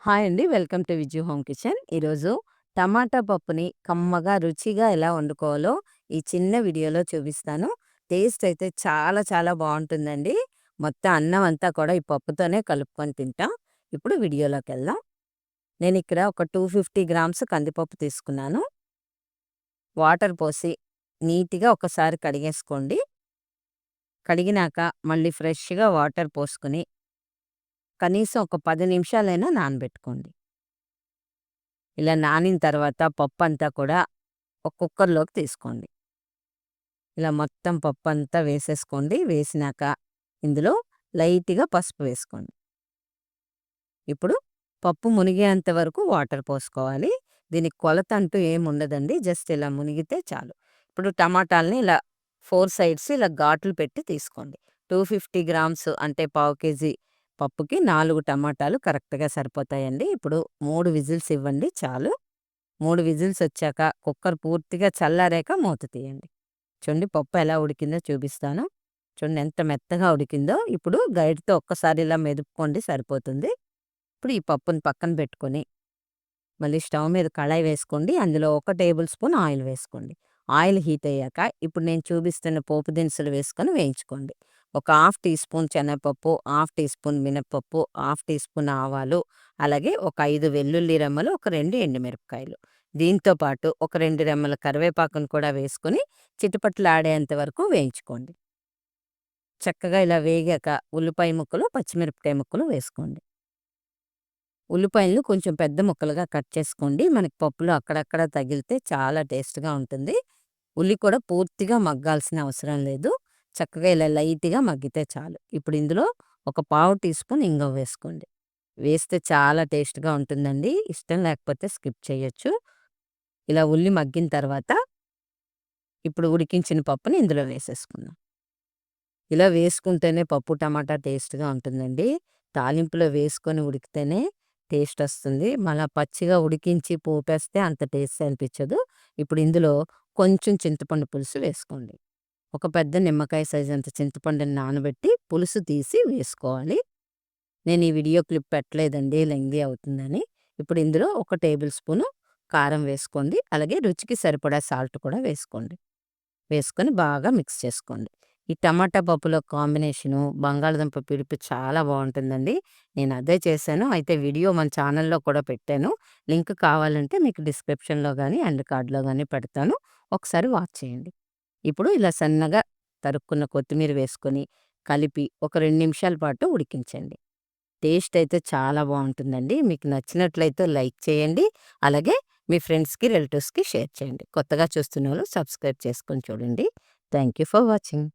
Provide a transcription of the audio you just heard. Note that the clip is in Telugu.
హాయ్ అండి. Welcome to Vijju home kitchen. ఈరోజు టమాటా పప్పుని కమ్మగా, రుచిగా ఎలా వండుకోవాలో ఈ చిన్న వీడియోలో చూపిస్తాను. టేస్ట్ అయితే చాలా చాలా బావుంటుందండి. మొత్తం అన్నం అంతా కూడా ఈ పప్పుతోనే కలుపుకొని తింటాం. ఇప్పుడు వీడియోలోకెళ్దాం. నేనిక్కడ ఒక 250 గ్రామ్స్ కందిపప్పు తీసుకున్నాను. వాటర్ పోసి నీట్‌గా ఒకసారి కడిగేసుకోండి. కడిగినాక మళ్ళీ ఫ్రెష్‌గా వాటర్ పోసుకొని కనీసం ఒక 10 నిమిషాలైనా నానబెట్టుకోండి. ఇలా నానిన తర్వాత పప్పంతా కూడా ఒక కుక్కర్‌లోకి తీసుకోండి. ఇలా మొత్తం పప్పంతా వేసేసుకోండి. వేసినాక ఇందులో లైట్‌గా పసుపు వేసుకోండి. ఇప్పుడు పప్పు మునిగేంత వరకు వాటర్ పోసుకోవాలి. దీనికి కొలత అంటూ ఏముండదండి. జస్ట్ ఇలా మునిగితే చాలు. ఇప్పుడు టమాటాలని ఇలా 4 సైడ్స్ ఇలా ఘాట్లు పెట్టి తీసుకోండి. 250 గ్రామ్స్ అంటే పావు కేజీ పప్పుకి 4 టమాటాలు కరెక్ట్‌గా సరిపోతాయండి. ఇప్పుడు 3 విజిల్స్ ఇవ్వండి చాలు. 3 విజిల్స్ వచ్చాక కుక్కర్ పూర్తిగా చల్లారాక మూత తీయండి. చూడండి పప్పు ఎలా ఉడికిందో చూపిస్తాను. చూడండి ఎంత మెత్తగా ఉడికిందో. ఇప్పుడు గరిటెతో ఒక్కసారి ఇలా మెదుపుకోండి సరిపోతుంది. ఇప్పుడు ఈ పప్పుని పక్కన పెట్టుకొని మళ్ళీ స్టవ్ మీద కళాయి వేసుకోండి. అందులో ఒక టేబుల్ స్పూన్ ఆయిల్ వేసుకోండి. ఆయిల్ హీట్ అయ్యాక ఇప్పుడు నేను చూపిస్తున్న పోపు దినుసులు వేసుకొని వేయించుకోండి. ఒక హాఫ్ టీ స్పూన్ శనగపప్పు, హాఫ్ టీ స్పూన్ మినపప్పు, హాఫ్ టీ స్పూన్ ఆవాలు, అలాగే ఒక 5 వెల్లుల్లి రెమ్మలు, ఒక 2 ఎండుమిరపకాయలు. దీంతో పాటు ఒక 2 రెమ్మల కరివేపాకును కూడా వేసుకొని చిటపటలాడేంత వరకు వేయించుకోండి. చక్కగా ఇలా వేగాక ఉల్లిపాయ ముక్కలు, పచ్చిమిరపకాయ ముక్కలు వేసుకోండి. ఉల్లిపాయలను కొంచెం పెద్ద ముక్కలుగా కట్ చేసుకోండి. మనకి పప్పులో అక్కడక్కడ తగిలితే చాలా టేస్ట్‌గా ఉంటుంది. ఉల్లి కూడా పూర్తిగా మగ్గాల్సిన అవసరం లేదు. చక్కగా ఇలా లైట్‌గా మగ్గితే చాలు. ఇప్పుడు ఇందులో ఒక పావు టీ స్పూన్ ఇంగువ వేసుకోండి. వేస్తే చాలా టేస్ట్‌గా ఉంటుందండి. ఇష్టం లేకపోతే స్కిప్ చేయొచ్చు. ఇలా ఉల్లి మగ్గిన తర్వాత ఇప్పుడు ఉడికించిన పప్పుని ఇందులో వేసేసుకుందాం. ఇలా వేసుకుంటేనే పప్పు టమాటా టేస్ట్‌గా ఉంటుందండి. తాలింపులో వేసుకొని ఉడికితేనే టేస్టొస్తుంది. మళ్ళా పచ్చిగా ఉడికించి పోపేస్తే అంత టేస్ట్ అనిపిచ్చదు. ఇప్పుడు ఇందులో కొంచెం చింతపండు పులుసు వేసుకోండి. ఒక పెద్ద నిమ్మకాయ సైజంత చింతపండుని నానబెట్టి పులుసు తీసి వేసుకోవాలి. నేను ఈ వీడియో క్లిప్ పెట్టలేదండి లెంగ్తీ అవుతుందని. ఇప్పుడు ఇందులో ఒక టేబుల్ స్పూను కారం వేసుకోండి. అలాగే రుచికి సరిపడా సాల్ట్ కూడా వేసుకోండి. వేసుకొని బాగా మిక్స్ చేసుకోండి. ఈ టమాటా పప్పులో కాంబినేషను బంగాళదుంప పిలుపు చాలా బావుంటుందండి. నేను అదే చేశాను. అయితే వీడియో మన ఛానల్‌లో కూడా పెట్టాను. లింక్ కావాలంటే మీకు డిస్క్రిప్షన్‌లో గాని, ఎండ్ కార్డ్‌లో గాని పెడతాను. ఒకసారి వాచ్ చేయండి. ఇప్పుడు ఇలా సన్నగా తరుక్కున్న కొత్తిమీర వేసుకొని, కలిపి ఒక 2 నిమిషాల పాటు ఉడికించండి. టేస్ట్ అయితే చాలా బావుంటుందండి. మీకు నచ్చినట్లయితే లైక్ చేయండి. అలాగే మీ ఫ్రెండ్స్‌కి, రిలేటివ్స్‌కి షేర్ చేయండి. కొత్తగా చూస్తున్నోళ్ళు సబ్స్క్రైబ్ చేసుకొని చూడండి. Thank you for watching.